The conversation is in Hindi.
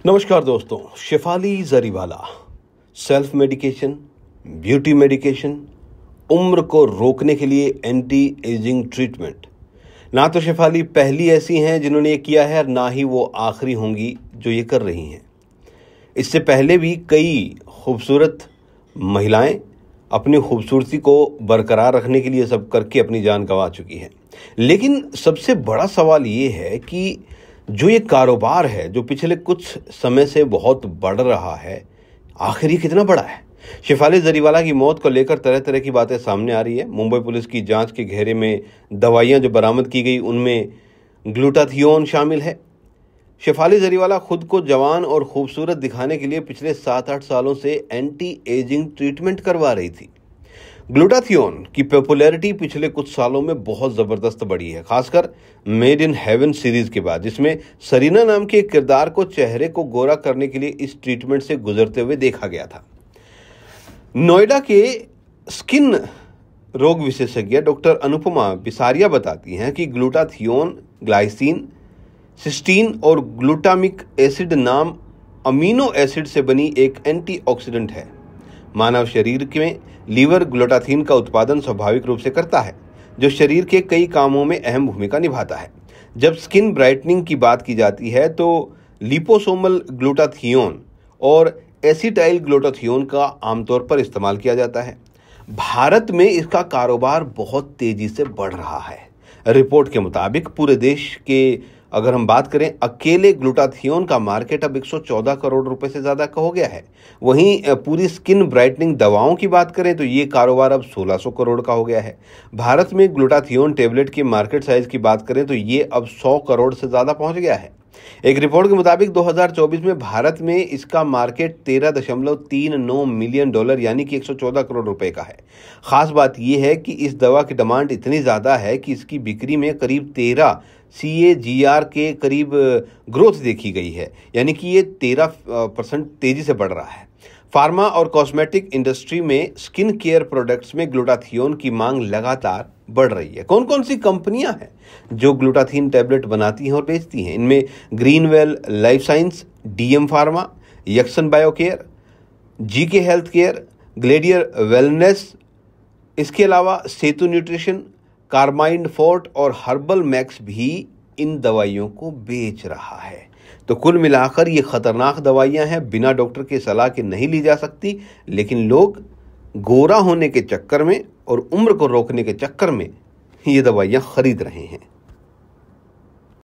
नमस्कार दोस्तों, Shefali Jariwala. Self medication, beauty medication, उम्र को रोकने के लिए एंटी एजिंग ट्रीटमेंट। ना तो शेफाली पहली ऐसी हैं जिन्होंने ये किया है और ना ही वो आखिरी होंगी जो ये कर रही हैं। इससे पहले भी कई खूबसूरत महिलाएं अपनी खूबसूरती को बरकरार रखने के लिए सब करके अपनी जान गंवा चुकी हैं। लेकिन सबसे बड़ा सवाल ये है कि जो ये कारोबार है जो पिछले कुछ समय से बहुत बढ़ रहा है, आखिर ये कितना बड़ा है। शेफाली जरीवाला की मौत को लेकर तरह तरह की बातें सामने आ रही है। मुंबई पुलिस की जांच के घेरे में दवाइयां जो बरामद की गई उनमें ग्लूटाथियोन शामिल है। शेफाली जरीवाला खुद को जवान और खूबसूरत दिखाने के लिए पिछले 7-8 सालों से एंटी एजिंग ट्रीटमेंट करवा रही थी। ग्लूटाथियोन की पॉपुलैरिटी पिछले कुछ सालों में बहुत ज़बरदस्त बढ़ी है, खासकर मेड इन हेवन सीरीज के बाद, जिसमें सरीना नाम के एक किरदार को चेहरे को गोरा करने के लिए इस ट्रीटमेंट से गुजरते हुए देखा गया था। नोएडा के स्किन रोग विशेषज्ञ डॉक्टर अनुपमा बिसारिया बताती हैं कि ग्लूटाथियोन ग्लाइसिन, सिस्टीन और ग्लूटामिक एसिड नाम अमीनो एसिड से बनी एक एंटीऑक्सीडेंट है। मानव शरीर में लीवर ग्लूटाथिन का उत्पादन स्वाभाविक रूप से करता है, जो शरीर के कई कामों में अहम भूमिका निभाता है। जब स्किन ब्राइटनिंग की बात की जाती है तो लिपोसोमल ग्लूटाथियोन और एसिटाइल ग्लूटाथियोन का आमतौर पर इस्तेमाल किया जाता है। भारत में इसका कारोबार बहुत तेजी से बढ़ रहा है। रिपोर्ट के मुताबिक पूरे देश के अगर हम बात करें, अकेले ग्लूटाथियोन का मार्केट अब 114 करोड़ रुपए से ज़्यादा का हो गया है। वहीं पूरी स्किन ब्राइटनिंग दवाओं की बात करें तो ये कारोबार अब 1600 करोड़ का हो गया है। भारत में ग्लूटाथियोन टेबलेट के मार्केट साइज की बात करें तो ये अब 100 करोड़ से ज़्यादा पहुंच गया है। एक रिपोर्ट के मुताबिक 2024 में भारत में इसका मार्केट $13.39 मिलियन यानी कि 114 करोड़ रुपए का है। खास बात यह है कि इस दवा की डिमांड इतनी ज़्यादा है कि इसकी बिक्री में करीब 13 CAGR के करीब ग्रोथ देखी गई है, यानी कि ये 13% तेजी से बढ़ रहा है। फार्मा और कॉस्मेटिक इंडस्ट्री में स्किन केयर प्रोडक्ट्स में ग्लूटाथियोन की मांग लगातार बढ़ रही है। कौन कौन सी कंपनियां हैं जो ग्लूटाथिन टैबलेट बनाती हैं और बेचती हैं? इनमें Greenwell life science, DM pharma, Yaxon biocare, GK health care, Gladiar wellness, इसके अलावा सेतु न्यूट्रिशन, कार्माइंड फोर्ट और हर्बल मैक्स भी इन दवाइयों को बेच रहा है। तो कुल मिलाकर ये खतरनाक दवाइयां हैं, बिना डॉक्टर के सलाह के नहीं ली जा सकती, लेकिन लोग गोरा होने के चक्कर में और उम्र को रोकने के चक्कर में ये दवाइयां खरीद रहे हैं।